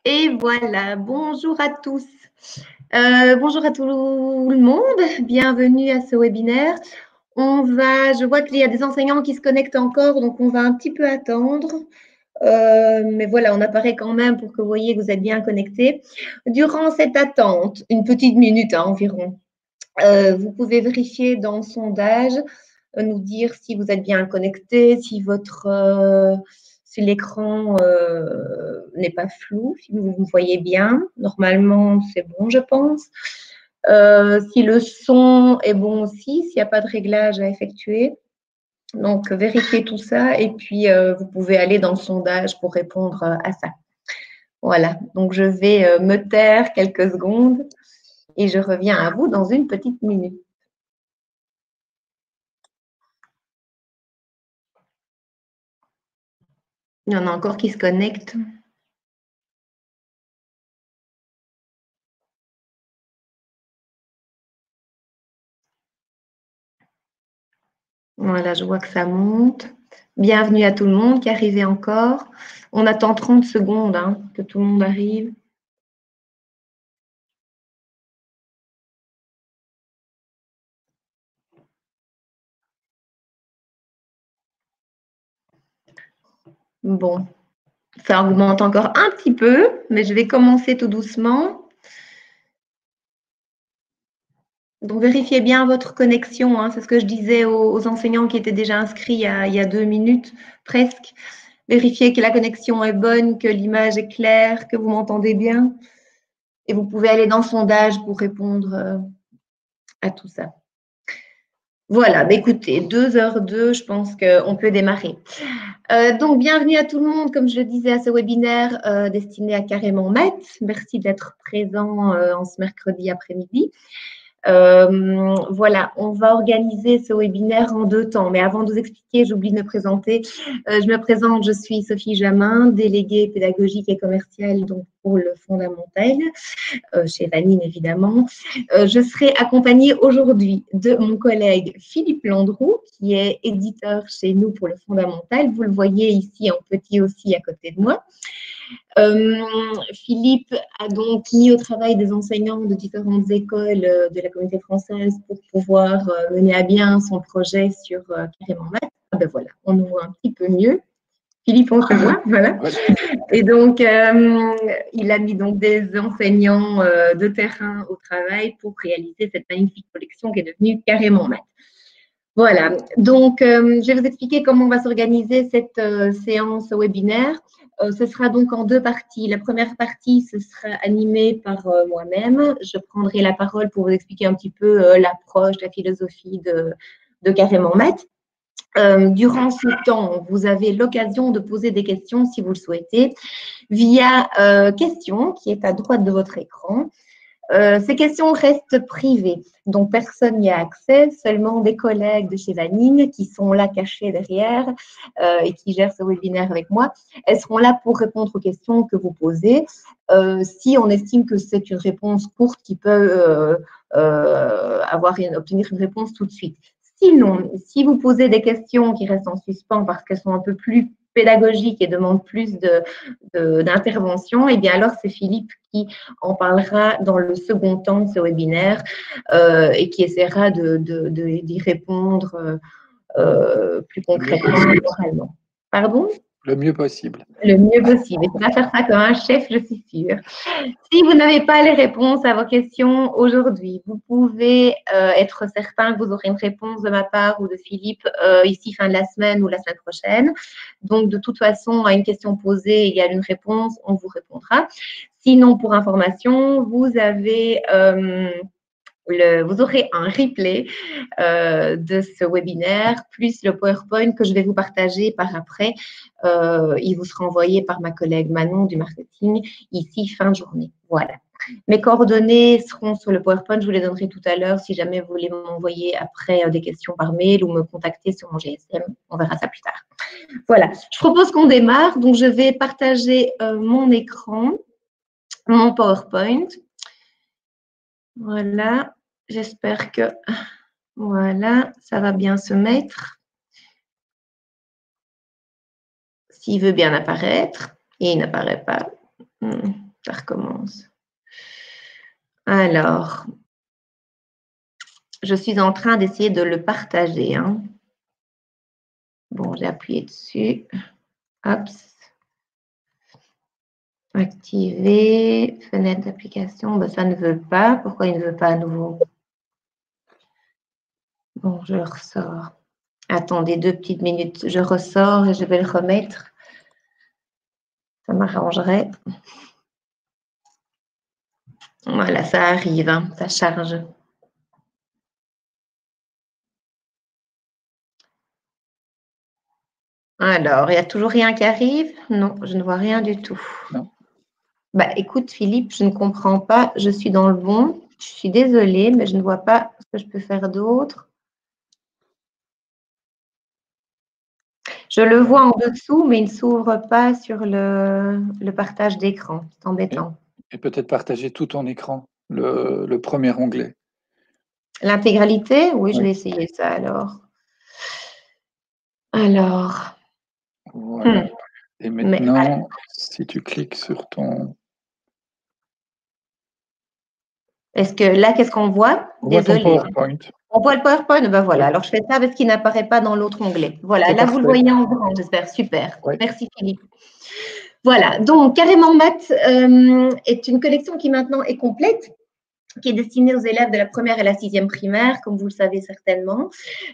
Et voilà, bonjour à tous. Bonjour à tout le monde, bienvenue à ce webinaire. Je vois qu'il y a des enseignants qui se connectent encore, donc on va un petit peu attendre. Mais voilà, on apparaît quand même pour que vous voyez que vous êtes bien connectés. Durant cette attente, une petite minute environ, vous pouvez vérifier dans le sondage, nous dire si vous êtes bien connecté, si l'écran n'est pas flou, si vous me voyez bien. Normalement, c'est bon, je pense. Si le son est bon aussi, s'il n'y a pas de réglage à effectuer. Donc, vérifiez tout ça et puis vous pouvez aller dans le sondage pour répondre à ça. Voilà, donc je vais me taire quelques secondes et je reviens à vous dans une petite minute. Il y en a encore qui se connectent. Voilà, je vois que ça monte. Bienvenue à tout le monde qui arrive encore. On attend 30 secondes que tout le monde arrive. Bon, ça augmente encore un petit peu, mais je vais commencer tout doucement. Donc, vérifiez bien votre connexion. C'est ce que je disais aux enseignants qui étaient déjà inscrits il y a 2 minutes presque. Vérifiez que la connexion est bonne, que l'image est claire, que vous m'entendez bien. Et vous pouvez aller dans le sondage pour répondre à tout ça. Voilà, écoutez, 2h02, je pense qu'on peut démarrer. Donc, bienvenue à tout le monde, comme je le disais, à ce webinaire destiné à Carrément Maths. Merci d'être présent en ce mercredi après-midi. Voilà, on va organiser ce webinaire en 2 temps. Mais avant de vous expliquer, j'oublie de me présenter. Je me présente, je suis Sophie Jamin, déléguée pédagogique et commerciale donc, pour le Fondamental, chez Vanine évidemment. Je serai accompagnée aujourd'hui de mon collègue Philippe Landroux, qui est éditeur chez nous pour le Fondamental. Vous le voyez ici en petit aussi à côté de moi. Philippe a donc mis au travail des enseignants de différentes écoles de la communauté française pour pouvoir mener à bien son projet sur Carrément Maths. Ah ben voilà, on nous voit un petit peu mieux. Philippe, on se voit, voilà. Et donc, il a mis donc des enseignants de terrain au travail pour réaliser cette magnifique collection qui est devenue Carrément Maths. Voilà, donc je vais vous expliquer comment on va s'organiser cette séance webinaire. Ce sera donc en 2 parties. La première partie, ce sera animé par moi-même. Je prendrai la parole pour vous expliquer un petit peu l'approche, la philosophie de Carrément Maths. Durant ce temps, vous avez l'occasion de poser des questions si vous le souhaitez via question qui est à droite de votre écran. Ces questions restent privées, donc personne n'y a accès, seulement des collègues de chez Vanine qui sont là cachés derrière et qui gèrent ce webinaire avec moi. Elles seront là pour répondre aux questions que vous posez. Si on estime que c'est une réponse courte qui peut obtenir une réponse tout de suite. Sinon, si vous posez des questions qui restent en suspens parce qu'elles sont un peu plus pédagogiques et demandent plus d'intervention, et bien alors c'est Philippe qui en parlera dans le second temps de ce webinaire et qui essaiera d'y répondre plus concrètement et oralement. Pardon ? Le mieux possible. Le mieux possible. Il faudra faire ça comme un chef, je suis sûre. Si vous n'avez pas les réponses à vos questions aujourd'hui, vous pouvez être certain que vous aurez une réponse de ma part ou de Philippe ici fin de la semaine ou la semaine prochaine. Donc, de toute façon, à une question posée, il y a une réponse, on vous répondra. Sinon, pour information, vous aurez un replay de ce webinaire, plus le PowerPoint que je vais vous partager par après. Il vous sera envoyé par ma collègue Manon du marketing, ici, fin de journée. Voilà. Mes coordonnées seront sur le PowerPoint, je vous les donnerai tout à l'heure si jamais vous voulez m'envoyer après des questions par mail ou me contacter sur mon GSM. On verra ça plus tard. Voilà. Je propose qu'on démarre. Donc, je vais partager mon écran, mon PowerPoint. Voilà. J'espère que, voilà, ça va bien se mettre. S'il veut bien apparaître, et il n'apparaît pas. Ça recommence. Alors, je suis en train d'essayer de le partager. Hein. Bon, j'ai appuyé dessus. Hop. Activer. Fenêtre d'application. Ben, ça ne veut pas. Pourquoi il ne veut pas à nouveau? Bon, je le ressors. Attendez 2 petites minutes. Je ressors et je vais le remettre. Ça m'arrangerait. Voilà, ça arrive. Hein, ça charge. Alors, il n'y a toujours rien qui arrive? Non, je ne vois rien du tout. Non. Bah, écoute, Philippe, je ne comprends pas. Je suis dans le bon. Je suis désolée, mais je ne vois pas ce que je peux faire d'autre. Je le vois en dessous, mais il ne s'ouvre pas sur le partage d'écran. C'est embêtant. Et peut-être partager tout ton écran, le premier onglet. L'intégralité? Oui, je vais essayer ça alors. Alors. Voilà. Et maintenant, si tu cliques sur ton... Est-ce que là, qu'est-ce qu'on voit? On voit ton PowerPoint. On voit le PowerPoint? Ben voilà, Oui. alors je fais ça parce qu'il n'apparaît pas dans l'autre onglet. Voilà, là, parfait. vous le voyez en grand, j'espère. Super. Oui. Merci, Philippe. Voilà, donc Carrément Maths est une collection qui maintenant est complète, qui est destinée aux élèves de la première et la 6e primaire, comme vous le savez certainement.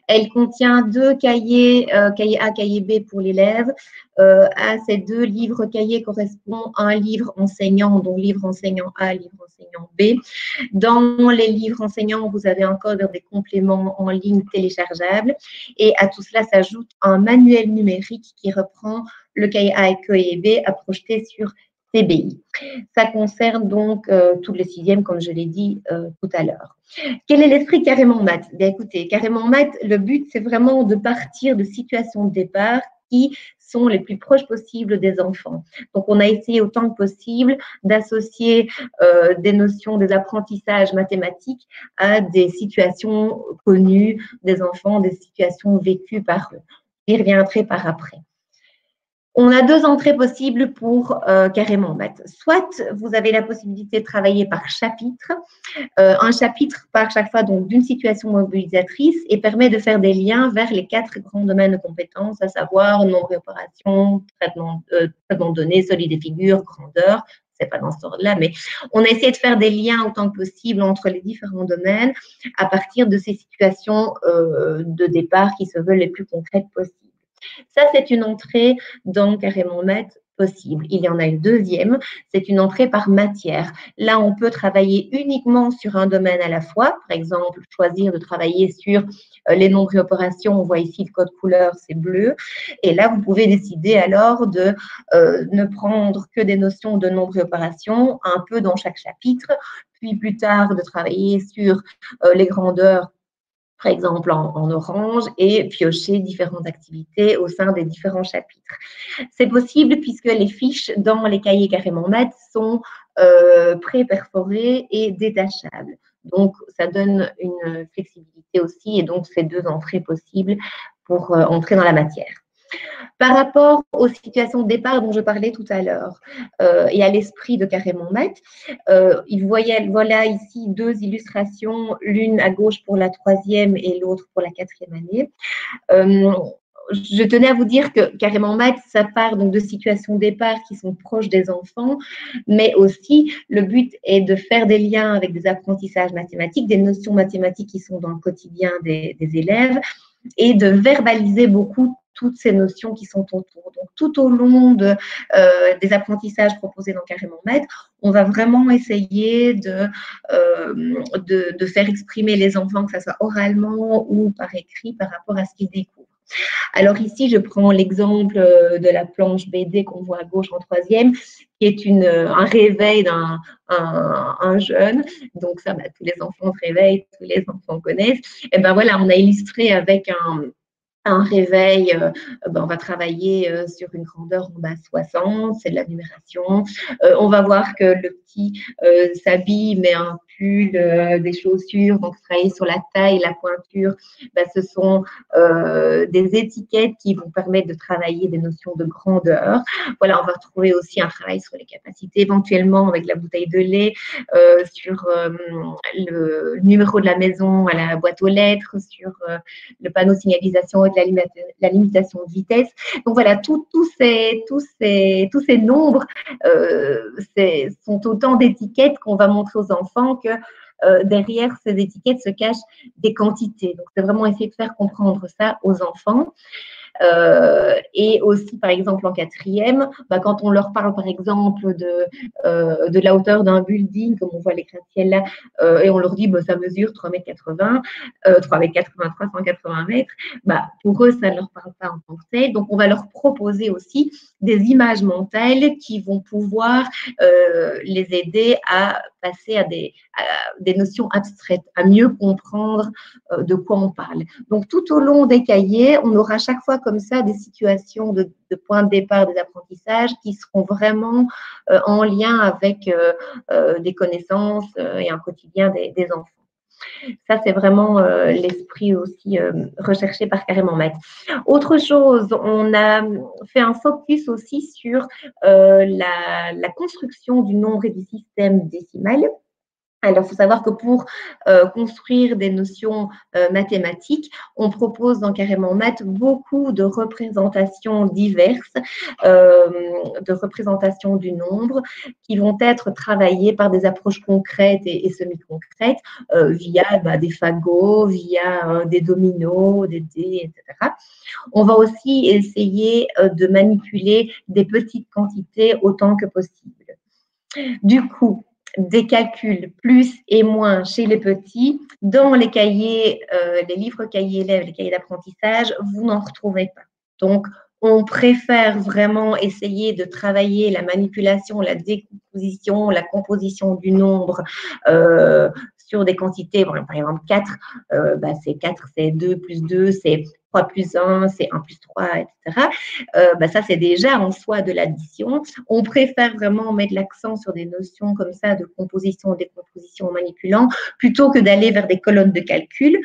Elle contient 2 cahiers, cahier A, cahier B pour l'élève. À ces 2 livres cahiers correspond un livre enseignant, donc livre enseignant A, livre enseignant B. Dans les livres enseignants, vous avez encore des compléments en ligne téléchargeables. Et à tout cela s'ajoute un manuel numérique qui reprend le cahier A et cahier B à projeter sur CBI. Ça concerne donc tous les 6e, comme je l'ai dit tout à l'heure. Quel est l'esprit Carrément Maths? Bien, écoutez, Carrément Maths, le but, c'est vraiment de partir de situations de départ qui sont les plus proches possibles des enfants. Donc, on a essayé autant que possible d'associer des notions des apprentissages mathématiques à des situations connues des enfants, des situations vécues par eux. J'y reviendrai par après. On a 2 entrées possibles pour Carrément Maths. Soit vous avez la possibilité de travailler par chapitre, un chapitre par chaque fois donc d'une situation mobilisatrice et permet de faire des liens vers les 4 grands domaines de compétences, à savoir nombre et opérations, traitement de données, solide et figure, grandeur. C'est pas dans ce ordre-là, mais on a essayé de faire des liens autant que possible entre les différents domaines à partir de ces situations de départ qui se veulent les plus concrètes possibles. Ça, c'est une entrée dans Carrément Maths possible. Il y en a une deuxième, c'est une entrée par matière. Là, on peut travailler uniquement sur un domaine à la fois. Par exemple, choisir de travailler sur les nombres et opérations. On voit ici le code couleur, c'est bleu. Et là, vous pouvez décider alors de ne prendre que des notions de nombres et opérations, un peu dans chaque chapitre, puis plus tard de travailler sur les grandeurs, par exemple en orange, et piocher différentes activités au sein des différents chapitres. C'est possible puisque les fiches dans les cahiers Carrément Maths sont pré-perforées et détachables. Donc, ça donne une flexibilité aussi, et donc ces 2 entrées possibles pour entrer dans la matière. Par rapport aux situations de départ dont je parlais tout à l'heure et à l'esprit de Carrément Maths, voilà ici 2 illustrations, l'une à gauche pour la 3e et l'autre pour la 4e année. Je tenais à vous dire que Carrément Maths, ça part donc de situations de départ qui sont proches des enfants, mais aussi le but est de faire des liens avec des apprentissages mathématiques, des notions mathématiques qui sont dans le quotidien des élèves, et de verbaliser beaucoup toutes ces notions qui sont autour. Donc, tout au long des apprentissages proposés dans Carrément Maths, on va vraiment essayer de faire exprimer les enfants, que ce soit oralement ou par écrit, par rapport à ce qu'ils découvrent. Alors ici, je prends l'exemple de la planche BD qu'on voit à gauche en 3e, qui est un réveil d'un jeune. Donc ça, tous les enfants se réveillent, tous les enfants connaissent. Et ben voilà, on a illustré avec un réveil, on va travailler sur une grandeur en bas 60, c'est de la numération. On va voir que le petit s'habille, met un pull, des chaussures, donc travailler sur la taille, la pointure. Ce sont des étiquettes qui vont permettre de travailler des notions de grandeur. Voilà, on va retrouver aussi un travail sur les capacités, éventuellement avec la bouteille de lait, sur le numéro de la maison à la boîte aux lettres, sur le panneau de signalisation et de la limitation de vitesse. Donc voilà, tous ces nombres sont autant d'étiquettes qu'on va montrer aux enfants que derrière ces étiquettes se cachent des quantités. Donc c'est vraiment essayer de faire comprendre ça aux enfants. Et aussi, par exemple, en quatrième, quand on leur parle, par exemple, de la hauteur d'un building, comme on voit les gratte-ciel là, et on leur dit, ça mesure 3,80 m, 3,83 m, 180 mètres, pour eux, ça ne leur parle pas en tant que tel. Donc, on va leur proposer aussi des images mentales qui vont pouvoir les aider à passer à des notions abstraites, à mieux comprendre de quoi on parle. Donc, tout au long des cahiers, on aura chaque fois comme ça des situations de point de départ des apprentissages qui seront vraiment en lien avec des connaissances et un quotidien des enfants. Ça, c'est vraiment l'esprit aussi recherché par Carrément Maths. Autre chose, on a fait un focus aussi sur la construction du nombre et du système décimal. Alors, il faut savoir que pour construire des notions mathématiques, on propose dans Carrément Maths beaucoup de représentations diverses, de représentations du nombre qui vont être travaillées par des approches concrètes et semi-concrètes via des fagots, via des dominos, des dés, etc. On va aussi essayer de manipuler des petites quantités autant que possible. Du coup, des calculs plus et moins chez les petits, dans les cahiers, les livres cahiers élèves, les cahiers d'apprentissage, vous n'en retrouvez pas. Donc, on préfère vraiment essayer de travailler la manipulation, la décomposition, la composition du nombre sur des quantités, par exemple 4, c'est 4, c'est 2 plus 2, c'est 3 plus 1, c'est 1 plus 3, etc. Ça, c'est déjà en soi de l'addition. On préfère vraiment mettre l'accent sur des notions comme ça de composition, décomposition, manipulant, plutôt que d'aller vers des colonnes de calcul,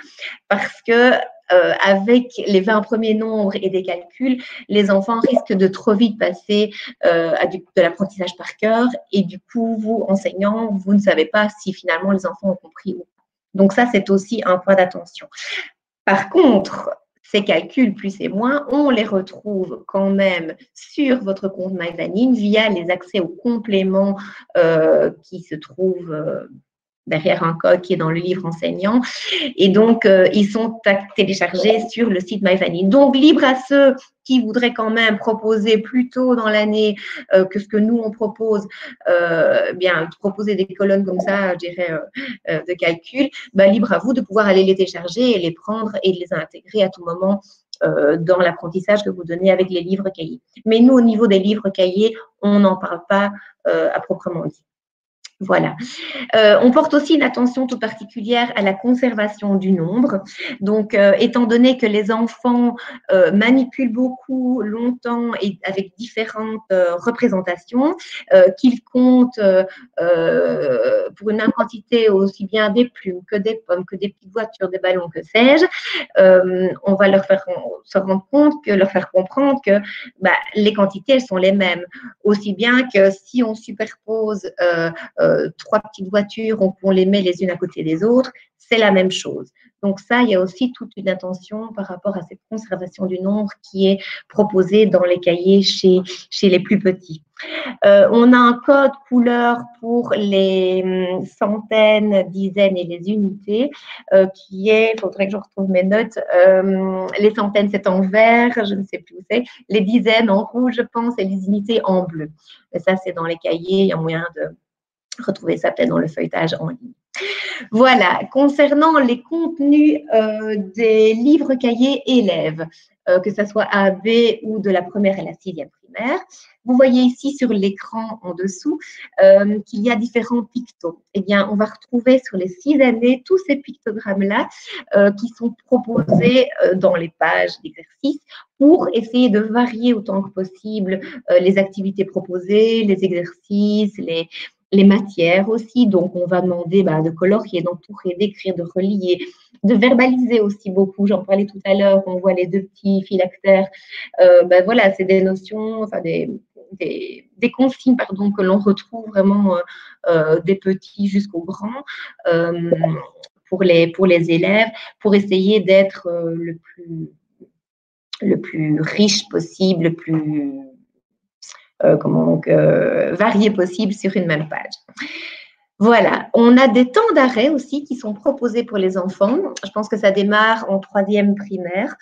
parce que avec les 20 premiers nombres et des calculs, les enfants risquent de trop vite passer à de l'apprentissage par cœur, et du coup, vous, enseignants, vous ne savez pas si finalement les enfants ont compris ou pas. Donc ça, c'est aussi un point d'attention. Par contre, ces calculs plus et moins, on les retrouve quand même sur votre compte MyVanine via les accès aux compléments qui se trouvent derrière un code qui est dans le livre enseignant. Et donc, ils sont téléchargés sur le site MyVanine. Donc, libre à ceux qui voudraient quand même proposer plus tôt dans l'année que ce que nous, on propose, proposer des colonnes comme ça, je dirais, de calcul, libre à vous de pouvoir aller les télécharger et les prendre et les intégrer à tout moment dans l'apprentissage que vous donnez avec les livres cahiers. Mais nous, au niveau des livres cahiers, on n'en parle pas à proprement dit. Voilà. On porte aussi une attention toute particulière à la conservation du nombre. Donc, étant donné que les enfants manipulent beaucoup, longtemps et avec différentes représentations, qu'ils comptent pour une même quantité aussi bien des plumes que des pommes, que des petites voitures, des ballons, que sais-je, on va leur faire se rendre compte, leur faire comprendre que les quantités, elles sont les mêmes. Aussi bien que si on superpose 3 petites voitures, on les met les unes à côté des autres, c'est la même chose. Donc ça, il y a aussi toute une attention par rapport à cette conservation du nombre qui est proposée dans les cahiers chez les plus petits. On a un code couleur pour les centaines, dizaines et les unités qui est, il faudrait que je retrouve mes notes, les centaines c'est en vert, je ne sais plus où c'est, les dizaines en rouge je pense et les unités en bleu. Et ça c'est dans les cahiers, il y a moyen de retrouver ça peut-être dans le feuilletage en ligne. Voilà, concernant les contenus des livres cahiers élèves, que ce soit AB ou de la première à la 6e primaire. Vous voyez ici sur l'écran en dessous qu'il y a différents pictos. Eh bien, on va retrouver sur les 6 années tous ces pictogrammes-là qui sont proposés dans les pages d'exercice pour essayer de varier autant que possible les activités proposées, les exercices, les matières aussi. Donc, on va demander de colorier, d'entourer, d'écrire, de relier, de verbaliser aussi beaucoup. J'en parlais tout à l'heure, on voit les 2 petits phylactères. Voilà, c'est des notions, enfin des consignes pardon, que l'on retrouve vraiment des petits jusqu'aux grands pour les élèves, pour essayer d'être le plus riche possible, le plus varié possible sur une même page. Voilà, on a des temps d'arrêt aussi qui sont proposés pour les enfants. Je pense que ça démarre en 3e primaire.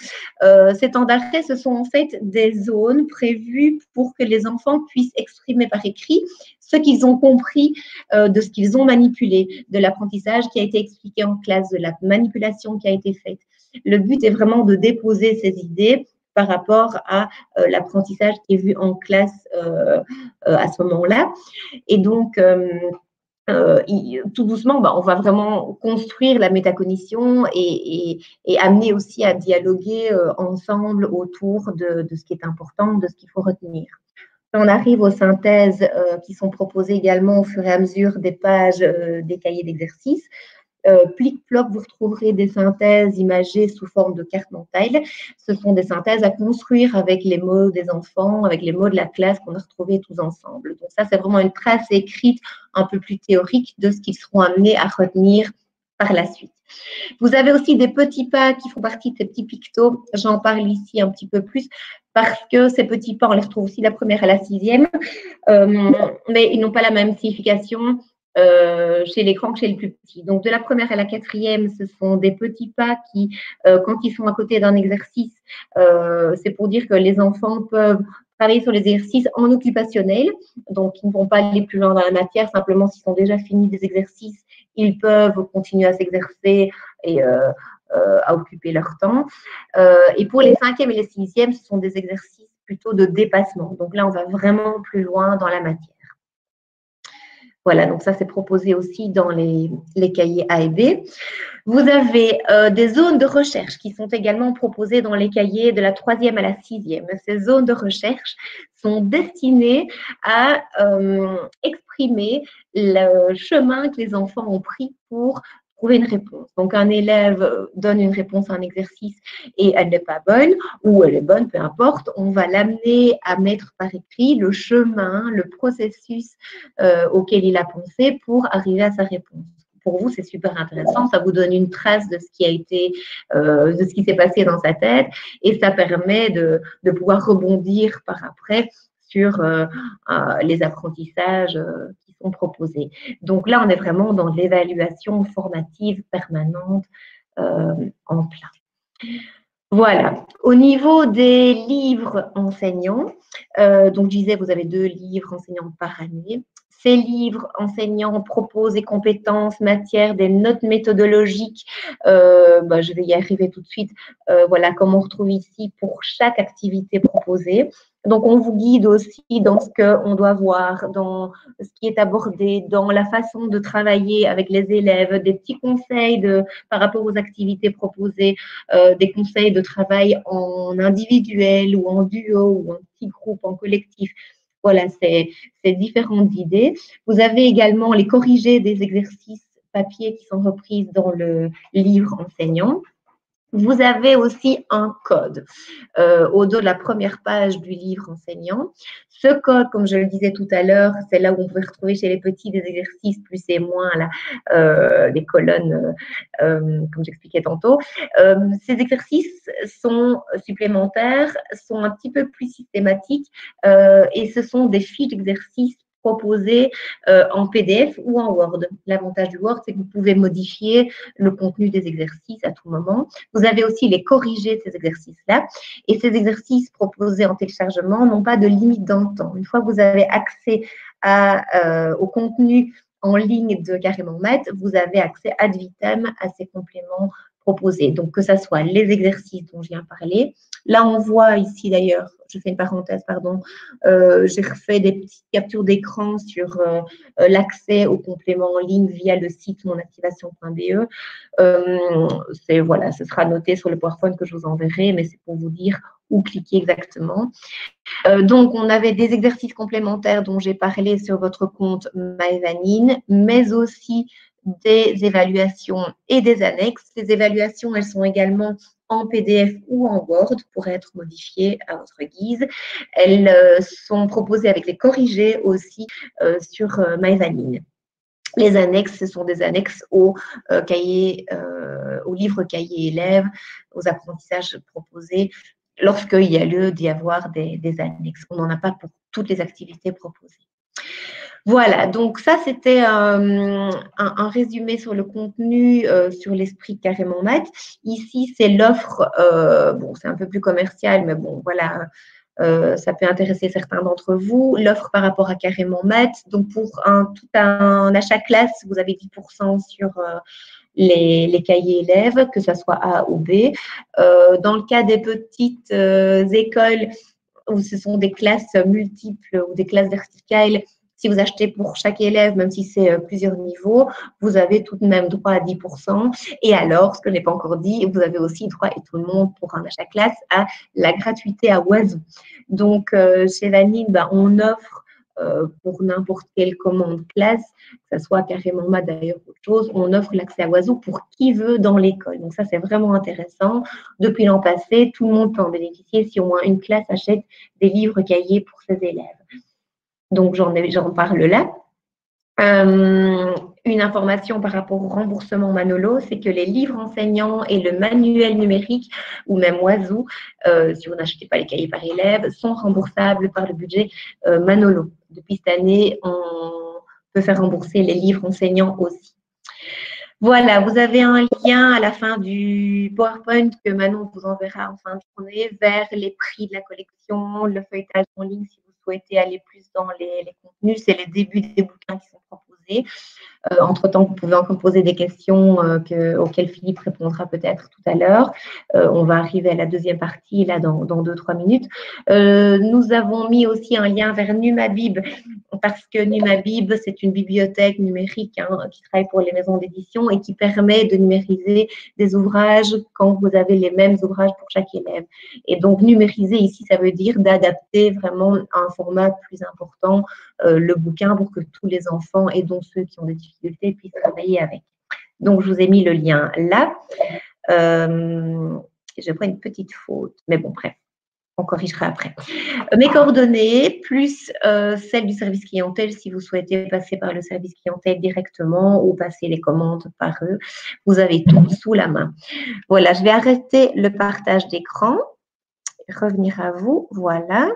Ces temps d'arrêt, ce sont en fait des zones prévues pour que les enfants puissent exprimer par écrit ce qu'ils ont compris de ce qu'ils ont manipulé, de l'apprentissage qui a été expliqué en classe, de la manipulation qui a été faite. Le but est vraiment de déposer ces idées par rapport à l'apprentissage qui est vu en classe à ce moment-là. Et donc, tout doucement, on va vraiment construire la métacognition et amener aussi à dialoguer ensemble autour de ce qui est important, de ce qu'il faut retenir. On arrive aux synthèses qui sont proposées également au fur et à mesure des pages des cahiers d'exercice. Plic-ploc, vous retrouverez des synthèses imagées sous forme de carte mentale. Ce sont des synthèses à construire avec les mots des enfants, avec les mots de la classe qu'on a retrouvés tous ensemble. Donc ça, c'est vraiment une trace écrite un peu plus théorique de ce qu'ils seront amenés à retenir par la suite. Vous avez aussi des petits pas qui font partie de ces petits pictos. J'en parle ici un petit peu plus parce que ces petits pas, on les retrouve aussi de la première à la 6e, mais ils n'ont pas la même signification chez les grands que chez les plus petits. Donc, de la première à la 4e, ce sont des petits pas qui, quand ils sont à côté d'un exercice, c'est pour dire que les enfants peuvent travailler sur les exercices en occupationnel, donc ils ne vont pas aller plus loin dans la matière, simplement s'ils ont déjà fini des exercices, ils peuvent continuer à s'exercer et à occuper leur temps. Et pour les 5e et les 6e, ce sont des exercices plutôt de dépassement. Donc là, on va vraiment plus loin dans la matière. Voilà, donc ça, c'est proposé aussi dans les cahiers A et B. Vous avez des zones de recherche qui sont également proposées dans les cahiers de la 3e à la 6e. Ces zones de recherche sont destinées à exprimer le chemin que les enfants ont pris pour trouver une réponse. Donc, un élève donne une réponse à un exercice et elle n'est pas bonne, ou elle est bonne, peu importe, on va l'amener à mettre par écrit le chemin, le processus auquel il a pensé pour arriver à sa réponse. Pour vous, c'est super intéressant, ça vous donne une trace de ce qui a été, de ce qui s'est passé dans sa tête, et ça permet de pouvoir rebondir par après sur les apprentissages qui sont proposés. Donc là, on est vraiment dans l'évaluation formative permanente en plein. Voilà. Au niveau des livres enseignants, donc je disais, vous avez 2 livres enseignants par année. Ces livres enseignants proposent des compétences, matières, des notes méthodologiques. Je vais y arriver tout de suite. Voilà, comme on retrouve ici pour chaque activité proposée. Donc, on vous guide aussi dans ce qu'on doit voir, dans ce qui est abordé, dans la façon de travailler avec les élèves, des petits conseils par rapport aux activités proposées, des conseils de travail en individuel ou en duo ou en petit groupe, en collectif. Voilà, c'est différentes idées. Vous avez également les corrigés des exercices papier qui sont reprises dans le livre enseignant. Vous avez aussi un code au dos de la première page du livre enseignant. Ce code, comme je le disais tout à l'heure, c'est là où on peut retrouver chez les petits des exercices plus et moins, des colonnes, comme j'expliquais tantôt. Ces exercices sont supplémentaires, sont un petit peu plus systématiques et ce sont des fiches d'exercices proposées en PDF ou en Word. L'avantage du Word, c'est que vous pouvez modifier le contenu des exercices à tout moment. Vous avez aussi les corrigés de ces exercices-là. Et ces exercices proposés en téléchargement n'ont pas de limite dans le temps. Une fois que vous avez accès au contenu en ligne de Carrément Maths, vous avez accès ad vitam à ces compléments proposés. Donc, que ce soit les exercices dont je viens parler. Là, on voit ici d'ailleurs, je fais une parenthèse, pardon, j'ai refait des petites captures d'écran sur l'accès aux compléments en ligne via le site monactivation.be. Voilà, ce sera noté sur le PowerPoint que je vous enverrai, mais c'est pour vous dire où cliquer exactement. Donc, on avait des exercices complémentaires dont j'ai parlé sur votre compte MyVanine, mais aussi des évaluations et des annexes. Ces évaluations, elles sont également en PDF ou en Word pour être modifiées à votre guise. Elles sont proposées avec les corrigés aussi sur MyVanine. Les annexes, ce sont des annexes aux livres cahiers élèves, aux apprentissages proposés lorsqu'il y a lieu d'y avoir des annexes. On n'en a pas pour toutes les activités proposées. Voilà, donc ça, c'était un résumé sur le contenu, sur l'esprit carrément maths. Ici, c'est l'offre, bon, c'est un peu plus commercial, mais bon, voilà, ça peut intéresser certains d'entre vous. L'offre par rapport à carrément maths, donc pour tout un achat classe, vous avez 10% sur les cahiers élèves, que ce soit A ou B. Dans le cas des petites écoles, où ce sont des classes multiples ou des classes verticales, si vous achetez pour chaque élève, même si c'est plusieurs niveaux, vous avez tout de même droit à 10%. Et alors, ce que je n'ai pas encore dit, vous avez aussi droit, et tout le monde pour un achat classe, à la gratuité à Oiseau. Donc, chez Vanine, on offre pour n'importe quelle commande classe, que ce soit carrément maths d'ailleurs autre chose, on offre l'accès à Oiseau pour qui veut dans l'école. Donc ça, c'est vraiment intéressant. Depuis l'an passé, tout le monde peut en bénéficier si au moins une classe achète des livres cahiers pour ses élèves. Donc, j'en parle là. Une information par rapport au remboursement Manolo, c'est que les livres enseignants et le manuel numérique, ou même Oiseau, si vous n'achetez pas les cahiers par élève, sont remboursables par le budget Manolo. Depuis cette année, on peut faire rembourser les livres enseignants aussi. Voilà, vous avez un lien à la fin du PowerPoint que Manon vous enverra en fin de journée vers les prix de la collection, le feuilletage en ligne si vous souhaitez aller plus dans les contenus. C'est les débuts des bouquins qui sont proposés. Entre-temps, vous pouvez encore poser des questions auxquelles Philippe répondra peut-être tout à l'heure. On va arriver à la deuxième partie là dans 2-3 minutes. Nous avons mis aussi un lien vers Numabib parce que Numabib, c'est une bibliothèque numérique qui travaille pour les maisons d'édition et qui permet de numériser des ouvrages quand vous avez les mêmes ouvrages pour chaque élève. Et donc, numériser ici, ça veut dire d'adapter vraiment à un format plus important le bouquin pour que tous les enfants et dont ceux qui ont des difficultés puissent travailler avec. Donc, je vous ai mis le lien là. Je prends une petite faute, mais bon, bref, on corrigera après. Mes coordonnées, plus celles du service clientèle, si vous souhaitez passer par le service clientèle directement ou passer les commandes par eux, vous avez tout sous la main. Voilà, je vais arrêter le partage d'écran, revenir à vous, voilà.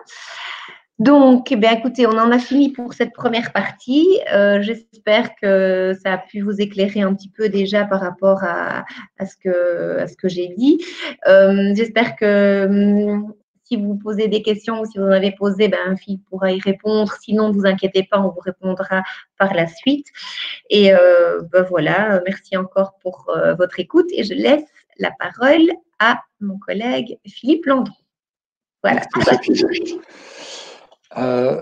Donc, écoutez, on en a fini pour cette première partie. J'espère que ça a pu vous éclairer un petit peu déjà par rapport à ce que j'ai dit. J'espère que si vous posez des questions ou si vous en avez posé, Philippe pourra y répondre. Sinon, ne vous inquiétez pas, on vous répondra par la suite. Et voilà, merci encore pour votre écoute et je laisse la parole à mon collègue Philippe Landreau. Voilà.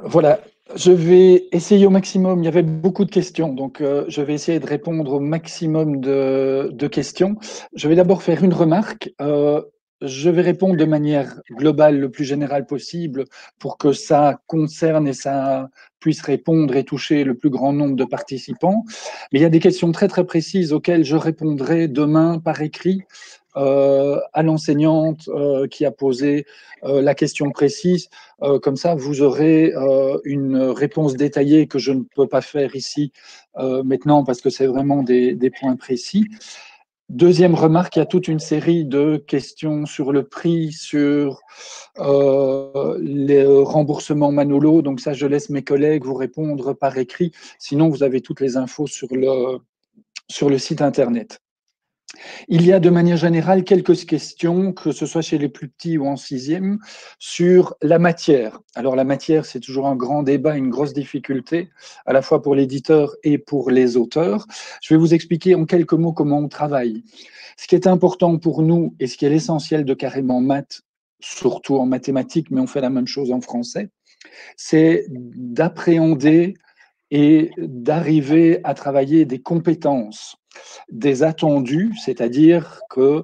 Voilà, je vais essayer au maximum. Il y avait beaucoup de questions, donc je vais essayer de répondre au maximum de questions. Je vais d'abord faire une remarque. Je vais répondre de manière globale, le plus générale possible, pour que ça concerne et ça puisse répondre et toucher le plus grand nombre de participants. Mais il y a des questions très très précises auxquelles je répondrai demain par écrit. À l'enseignante qui a posé la question précise. Comme ça, vous aurez une réponse détaillée que je ne peux pas faire ici maintenant parce que c'est vraiment des points précis. Deuxième remarque, il y a toute une série de questions sur le prix, sur les remboursements Manolo. Donc ça, je laisse mes collègues vous répondre par écrit. Sinon, vous avez toutes les infos sur le site Internet. Il y a de manière générale quelques questions, que ce soit chez les plus petits ou en sixième, sur la matière. Alors la matière, c'est toujours un grand débat, une grosse difficulté, à la fois pour l'éditeur et pour les auteurs. Je vais vous expliquer en quelques mots comment on travaille. Ce qui est important pour nous et ce qui est l'essentiel de Carrément Maths, surtout en mathématiques, mais on fait la même chose en français, c'est d'appréhender et d'arriver à travailler des compétences, des attendus, c'est-à-dire que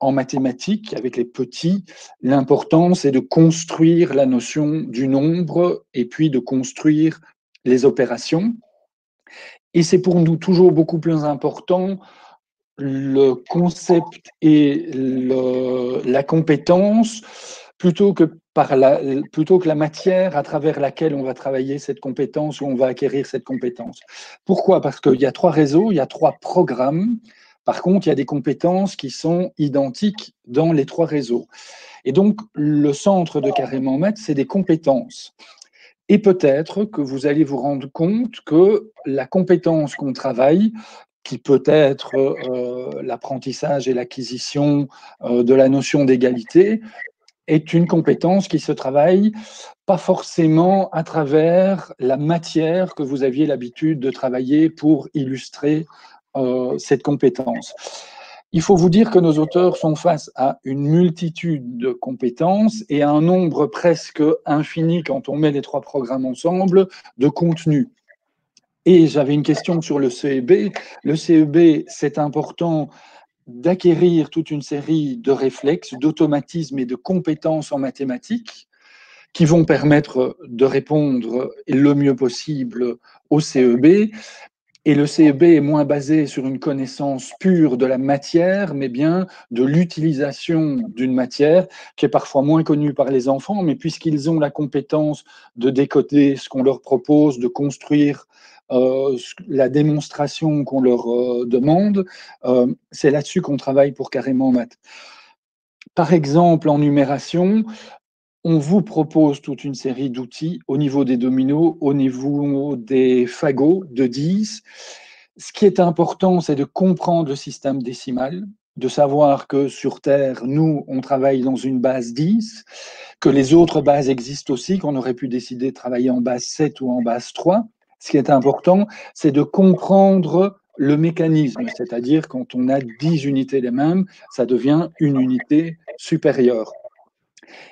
en mathématiques, avec les petits, l'important, c'est de construire la notion du nombre et puis de construire les opérations. Et c'est pour nous toujours beaucoup plus important le concept et la compétence plutôt que la matière à travers laquelle on va travailler cette compétence ou on va acquérir cette compétence. Pourquoi? Parce qu'il y a 3 réseaux, il y a 3 programmes. Par contre, il y a des compétences qui sont identiques dans les 3 réseaux. Et donc, le centre de Carrément Maths, c'est des compétences. Et peut-être que vous allez vous rendre compte que la compétence qu'on travaille, qui peut être l'apprentissage et l'acquisition de la notion d'égalité, est une compétence qui se travaille pas forcément à travers la matière que vous aviez l'habitude de travailler pour illustrer cette compétence. Il faut vous dire que nos auteurs sont face à une multitude de compétences et à un nombre presque infini, quand on met les 3 programmes ensemble, de contenus. Et j'avais une question sur le CEB. Le CEB, c'est important d'acquérir toute une série de réflexes, d'automatismes et de compétences en mathématiques qui vont permettre de répondre le mieux possible au CEB. Et le CEB est moins basé sur une connaissance pure de la matière, mais bien de l'utilisation d'une matière qui est parfois moins connue par les enfants, mais puisqu'ils ont la compétence de décoder ce qu'on leur propose, de construire la démonstration qu'on leur demande, c'est là-dessus qu'on travaille pour Carrément Maths. Par exemple, en numération, on vous propose toute une série d'outils au niveau des dominos, au niveau des fagots de 10. Ce qui est important, c'est de comprendre le système décimal, de savoir que sur Terre, nous, on travaille dans une base 10, que les autres bases existent aussi, qu'on aurait pu décider de travailler en base 7 ou en base 3. Ce qui est important, c'est de comprendre le mécanisme, c'est-à-dire quand on a 10 unités les mêmes, ça devient une unité supérieure.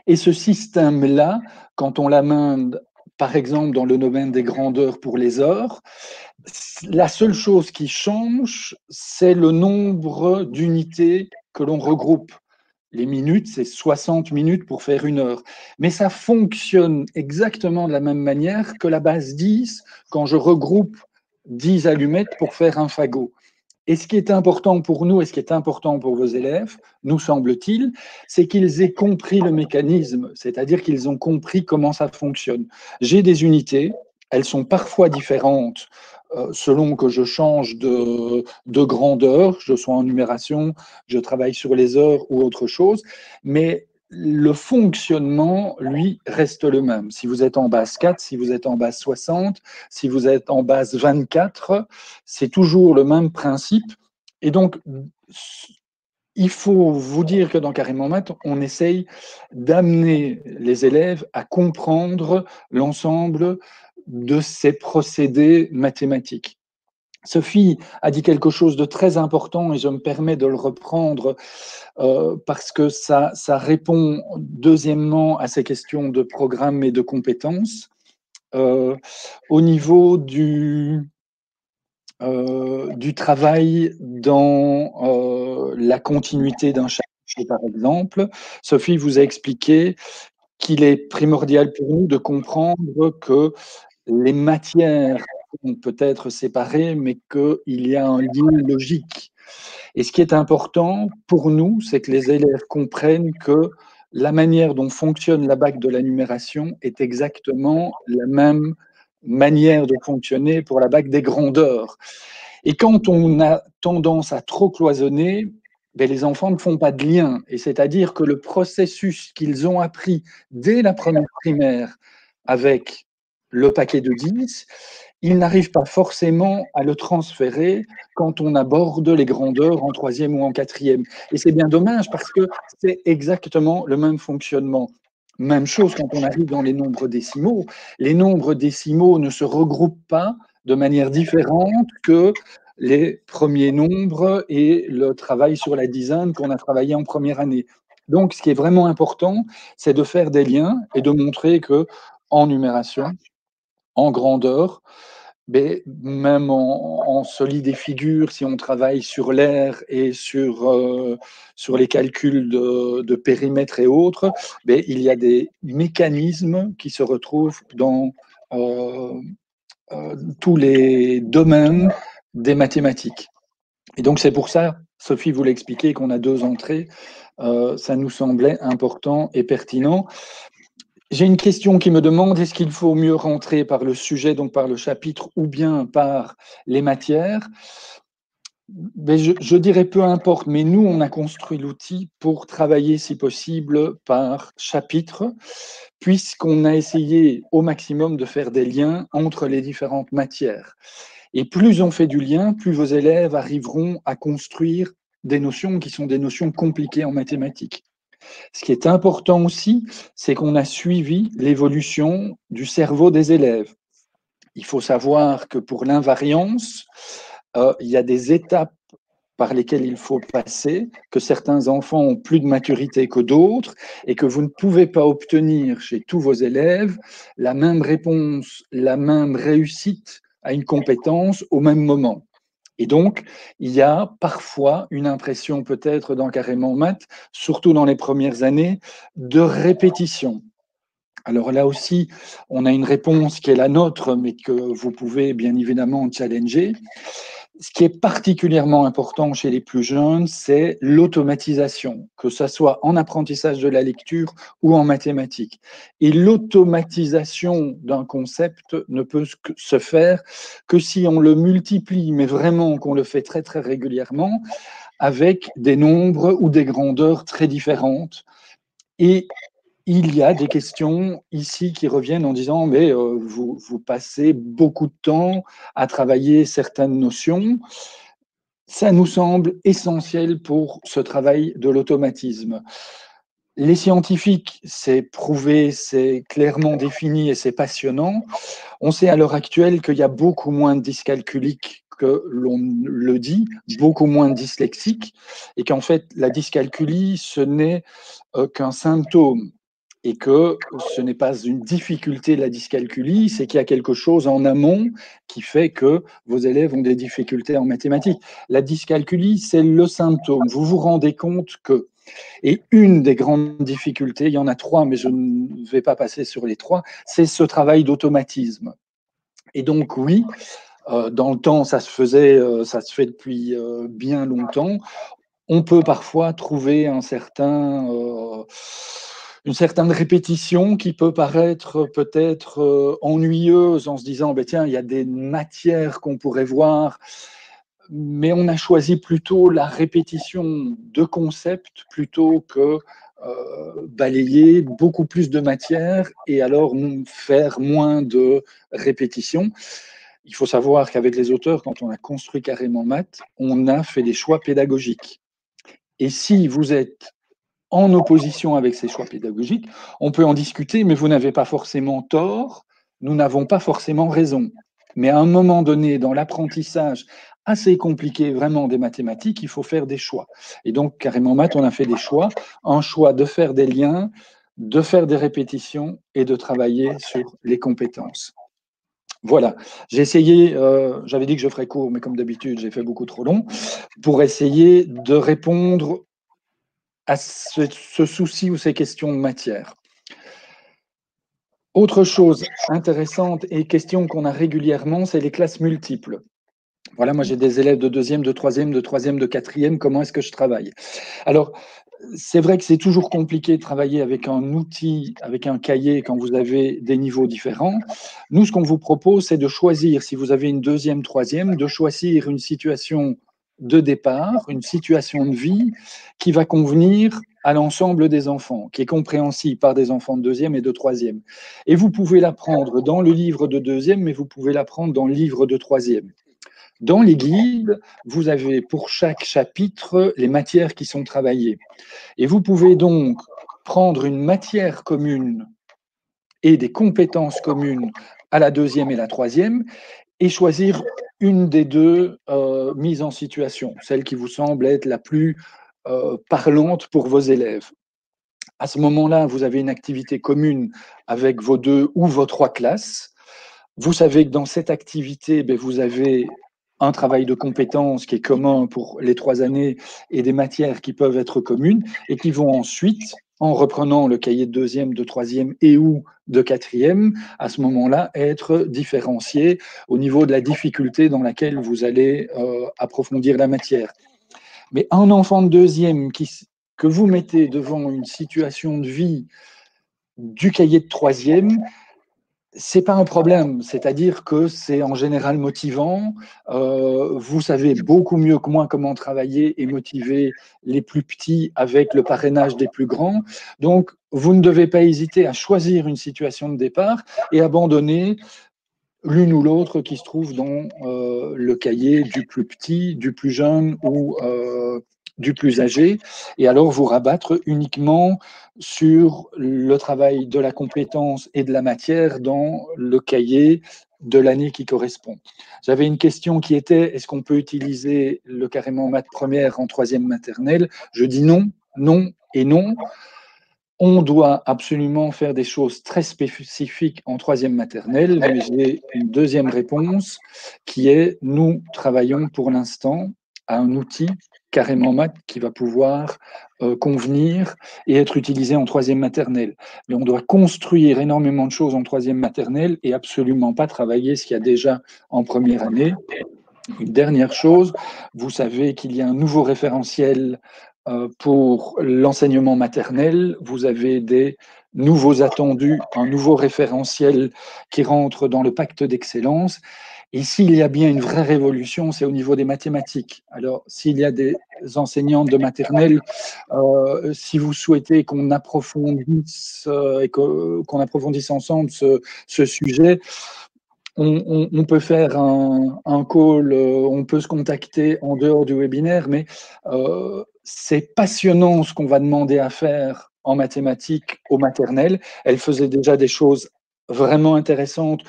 Et ce système-là, quand on l'amène, par exemple, dans le domaine des grandeurs pour les heures, la seule chose qui change, c'est le nombre d'unités que l'on regroupe. Les minutes, c'est 60 minutes pour faire une heure. Mais ça fonctionne exactement de la même manière que la base 10 quand je regroupe 10 allumettes pour faire un fagot. Et ce qui est important pour nous et ce qui est important pour vos élèves, nous semble-t-il, c'est qu'ils aient compris le mécanisme, c'est-à-dire qu'ils ont compris comment ça fonctionne. J'ai des unités, elles sont parfois différentes selon que je change de grandeur, je sois en numération, je travaille sur les heures ou autre chose, mais le fonctionnement, lui, reste le même. Si vous êtes en base 4, si vous êtes en base 60, si vous êtes en base 24, c'est toujours le même principe. Et donc, il faut vous dire que dans Carrément Maths, on essaye d'amener les élèves à comprendre l'ensemble de ces procédés mathématiques. Sophie a dit quelque chose de très important et je me permets de le reprendre parce que ça répond deuxièmement à ces questions de programme et de compétences. Au niveau du travail dans la continuité d'un chapitre, par exemple, Sophie vous a expliqué qu'il est primordial pour nous de comprendre que les matières sont peut-être séparées, mais qu'il y a un lien logique. Et ce qui est important pour nous, c'est que les élèves comprennent que la manière dont fonctionne la bague de la numération est exactement la même manière de fonctionner pour la bague des grandeurs. Et quand on a tendance à trop cloisonner, ben les enfants ne font pas de lien. Et c'est-à-dire que le processus qu'ils ont appris dès la première primaire avec le paquet de 10 ils n'arrivent pas forcément à le transférer quand on aborde les grandeurs en troisième ou en quatrième. Et c'est bien dommage parce que c'est exactement le même fonctionnement. Même chose quand on arrive dans les nombres décimaux. Les nombres décimaux ne se regroupent pas de manière différente que les premiers nombres et le travail sur la dizaine qu'on a travaillé en première année. Donc, ce qui est vraiment important, c'est de faire des liens et de montrer que en numération, en grandeur, mais même en solide et figure, si on travaille sur l'air et sur les calculs de périmètre et autres, mais il y a des mécanismes qui se retrouvent dans euh, tous les domaines des mathématiques. Et donc c'est pour ça, Sophie vous l'expliquait, qu'on a deux entrées. Ça nous semblait important et pertinent. J'ai une question qui me demande, est-ce qu'il faut mieux rentrer par le sujet, donc par le chapitre, ou bien par les matières? Mais je dirais peu importe, mais nous, on a construit l'outil pour travailler, si possible, par chapitre, puisqu'on a essayé au maximum de faire des liens entre les différentes matières. Et plus on fait du lien, plus vos élèves arriveront à construire des notions qui sont des notions compliquées en mathématiques. Ce qui est important aussi, c'est qu'on a suivi l'évolution du cerveau des élèves. Il faut savoir que pour l'invariance, il y a des étapes par lesquelles il faut passer, que certains enfants ont plus de maturité que d'autres, et que vous ne pouvez pas obtenir chez tous vos élèves la même réponse, la même réussite à une compétence au même moment. Et donc, il y a parfois une impression peut-être dans Carrément Maths, surtout dans les premières années, de répétition. Alors là aussi, on a une réponse qui est la nôtre, mais que vous pouvez bien évidemment challenger. Ce qui est particulièrement important chez les plus jeunes, c'est l'automatisation, que ce soit en apprentissage de la lecture ou en mathématiques. Et l'automatisation d'un concept ne peut se faire que si on le multiplie, mais vraiment qu'on le fait très très régulièrement, avec des nombres ou des grandeurs très différentes. Et il y a des questions ici qui reviennent en disant, mais vous passez beaucoup de temps à travailler certaines notions. Ça nous semble essentiel pour ce travail de l'automatisme. Les scientifiques, c'est prouvé, c'est clairement défini et c'est passionnant. On sait à l'heure actuelle qu'il y a beaucoup moins de dyscalculiques que l'on le dit, beaucoup moins de dyslexiques, et qu'en fait, la dyscalculie, ce n'est qu'un symptôme et que ce n'est pas une difficulté de la dyscalculie, c'est qu'il y a quelque chose en amont qui fait que vos élèves ont des difficultés en mathématiques. La dyscalculie, c'est le symptôme. Vous vous rendez compte que, et une des grandes difficultés, il y en a trois, mais je ne vais pas passer sur les trois, c'est ce travail d'automatisme. Et donc oui, dans le temps, ça se faisait, ça se fait depuis bien longtemps. On peut parfois trouver une certaine répétition qui peut paraître peut-être ennuyeuse en se disant, ben tiens, il y a des matières qu'on pourrait voir, mais on a choisi plutôt la répétition de concepts plutôt que balayer beaucoup plus de matières et alors faire moins de répétitions. Il faut savoir qu'avec les auteurs, quand on a construit Carrément Maths, on a fait des choix pédagogiques. Et si vous êtes en opposition avec ces choix pédagogiques, on peut en discuter, mais vous n'avez pas forcément tort, nous n'avons pas forcément raison. Mais à un moment donné, dans l'apprentissage assez compliqué vraiment des mathématiques, il faut faire des choix. Et donc, Carrément Maths, on a fait des choix, un choix de faire des liens, de faire des répétitions et de travailler sur les compétences. Voilà, j'ai essayé, j'avais dit que je ferais court, mais comme d'habitude, j'ai fait beaucoup trop long, pour essayer de répondre à ce souci ou ces questions de matière. Autre chose intéressante et question qu'on a régulièrement, c'est les classes multiples. Voilà, moi j'ai des élèves de deuxième, de troisième, de quatrième, comment est-ce que je travaille? Alors, c'est vrai que c'est toujours compliqué de travailler avec un outil, avec un cahier, quand vous avez des niveaux différents. Nous, ce qu'on vous propose, c'est de choisir, si vous avez une deuxième, troisième, de choisir une situation de départ, une situation de vie qui va convenir à l'ensemble des enfants, qui est compréhensible par des enfants de deuxième et de troisième. Et vous pouvez l'apprendre dans le livre de deuxième, mais vous pouvez l'apprendre dans le livre de troisième. Dans les guides, vous avez pour chaque chapitre les matières qui sont travaillées. Et vous pouvez donc prendre une matière commune et des compétences communes à la deuxième et la troisième et choisir une des deux mises en situation, celle qui vous semble être la plus parlante pour vos élèves. À ce moment-là, vous avez une activité commune avec vos 2 ou vos 3 classes. Vous savez que dans cette activité, vous avez un travail de compétences qui est commun pour les 3 années et des matières qui peuvent être communes et qui vont ensuite, en reprenant le cahier de deuxième, de troisième et ou de quatrième, à ce moment-là, être différenciés au niveau de la difficulté dans laquelle vous allez approfondir la matière. Mais un enfant de deuxième que vous mettez devant une situation de vie du cahier de troisième, c'est pas un problème, c'est-à-dire que c'est en général motivant. Vous savez beaucoup mieux que moi comment travailler et motiver les plus petits avec le parrainage des plus grands. Donc, vous ne devez pas hésiter à choisir une situation de départ et abandonner l'une ou l'autre qui se trouve dans le cahier du plus petit, du plus jeune ou du plus âgé, et alors vous rabattre uniquement sur le travail de la compétence et de la matière dans le cahier de l'année qui correspond. J'avais une question qui était, est-ce qu'on peut utiliser le carrément maths première en troisième maternelle? Je dis non, non et non. On doit absolument faire des choses très spécifiques en troisième maternelle, mais j'ai une deuxième réponse qui est, nous travaillons pour l'instant à un outil carrément maths qui va pouvoir convenir et être utilisé en troisième maternelle. Mais on doit construire énormément de choses en troisième maternelle et absolument pas travailler ce qu'il y a déjà en première année. Une dernière chose, vous savez qu'il y a un nouveau référentiel pour l'enseignement maternel. Vous avez des nouveaux attendus, un nouveau référentiel qui rentre dans le pacte d'excellence. Et s'il y a bien une vraie révolution, c'est au niveau des mathématiques. Alors, s'il y a des enseignants de maternelle, si vous souhaitez qu'on approfondisse et qu'on approfondisse ensemble ce sujet, on peut faire un call, on peut se contacter en dehors du webinaire, mais c'est passionnant ce qu'on va demander à faire en mathématiques au maternel. Elle faisait déjà des choses vraiment intéressantes.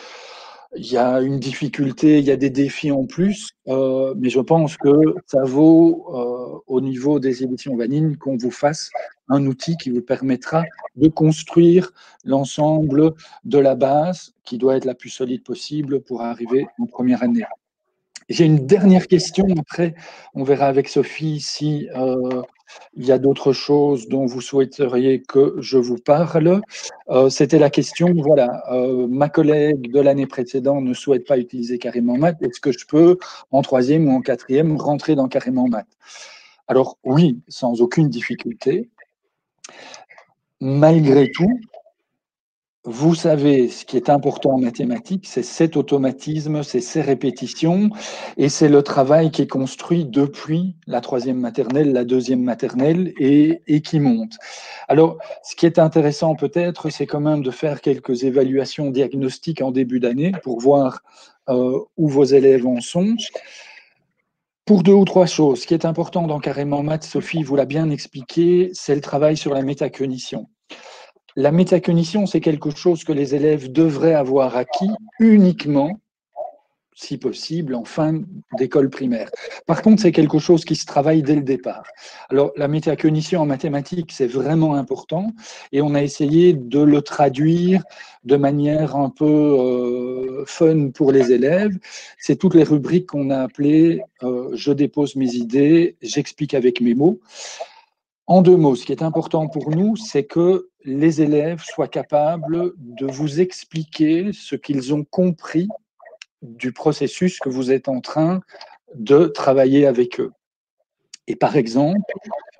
Il y a une difficulté, il y a des défis en plus, mais je pense que ça vaut, au niveau des éditions Vanine, qu'on vous fasse un outil qui vous permettra de construire l'ensemble de la base qui doit être la plus solide possible pour arriver en première année. J'ai une dernière question, après on verra avec Sophie si il y a d'autres choses dont vous souhaiteriez que je vous parle. C'était la question, voilà, ma collègue de l'année précédente ne souhaite pas utiliser Carrément Maths, est-ce que je peux, en troisième ou en quatrième, rentrer dans Carrément Maths? Alors oui, sans aucune difficulté. Malgré tout, vous savez, ce qui est important en mathématiques, c'est cet automatisme, c'est ces répétitions, et c'est le travail qui est construit depuis la troisième maternelle, la deuxième maternelle, et qui monte. Alors, ce qui est intéressant peut-être, c'est quand même de faire quelques évaluations diagnostiques en début d'année pour voir où vos élèves en sont. Pour 2 ou 3 choses, ce qui est important dans Carrément Maths, Sophie vous l'a bien expliqué, c'est le travail sur la métacognition. La métacognition, c'est quelque chose que les élèves devraient avoir acquis uniquement, si possible, en fin d'école primaire. Par contre, c'est quelque chose qui se travaille dès le départ. Alors, la métacognition en mathématiques, c'est vraiment important et on a essayé de le traduire de manière un peu fun pour les élèves. C'est toutes les rubriques qu'on a appelées je dépose mes idées, j'explique avec mes mots. En 2 mots, ce qui est important pour nous, c'est que les élèves soient capables de vous expliquer ce qu'ils ont compris du processus que vous êtes en train de travailler avec eux. Et par exemple,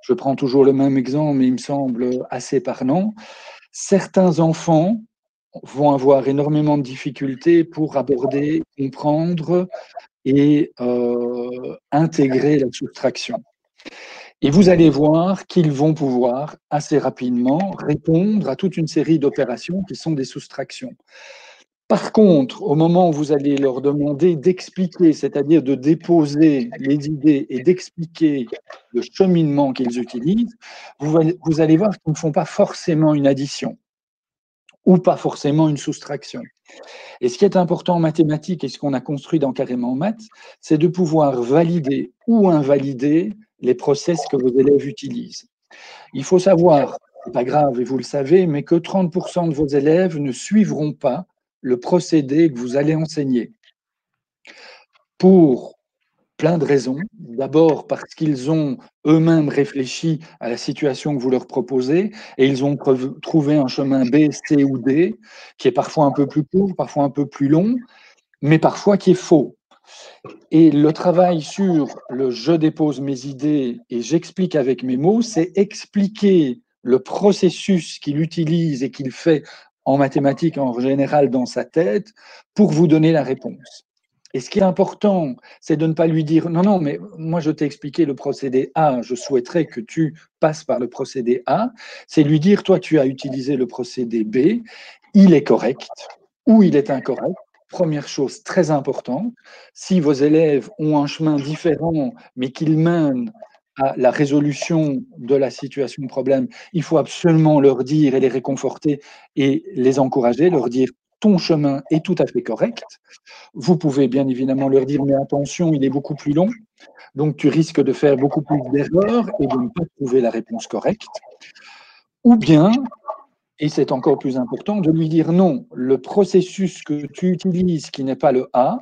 je prends toujours le même exemple, mais il me semble assez parlant, certains enfants vont avoir énormément de difficultés pour aborder, comprendre et intégrer la soustraction. Et vous allez voir qu'ils vont pouvoir assez rapidement répondre à toute une série d'opérations qui sont des soustractions. Par contre, au moment où vous allez leur demander d'expliquer, c'est-à-dire de déposer les idées et d'expliquer le cheminement qu'ils utilisent, vous allez voir qu'ils ne font pas forcément une addition ou pas forcément une soustraction. Et ce qui est important en mathématiques et ce qu'on a construit dans Carrément Maths, c'est de pouvoir valider ou invalider les process que vos élèves utilisent. Il faut savoir, c'est pas grave et vous le savez, mais que 30% de vos élèves ne suivront pas le procédé que vous allez enseigner. Pour plein de raisons. D'abord parce qu'ils ont eux-mêmes réfléchi à la situation que vous leur proposez et ils ont trouvé un chemin B, C ou D qui est parfois un peu plus court, parfois un peu plus long, mais parfois qui est faux. Et le travail sur le je dépose mes idées et j'explique avec mes mots, c'est expliquer le processus qu'il utilise et qu'il fait en mathématiques en général dans sa tête pour vous donner la réponse. Et ce qui est important, c'est de ne pas lui dire non, non, mais moi je t'ai expliqué le procédé A, je souhaiterais que tu passes par le procédé A. C'est lui dire toi tu as utilisé le procédé B, il est correct ou il est incorrect. Première chose très importante, si vos élèves ont un chemin différent mais qu'ils mènent à la résolution de la situation de problème, il faut absolument leur dire et les réconforter et les encourager, leur dire ton chemin est tout à fait correct. Vous pouvez bien évidemment leur dire, mais attention, il est beaucoup plus long, donc tu risques de faire beaucoup plus d'erreurs et de ne pas trouver la réponse correcte. Ou bien, et c'est encore plus important, de lui dire non, le processus que tu utilises, qui n'est pas le A,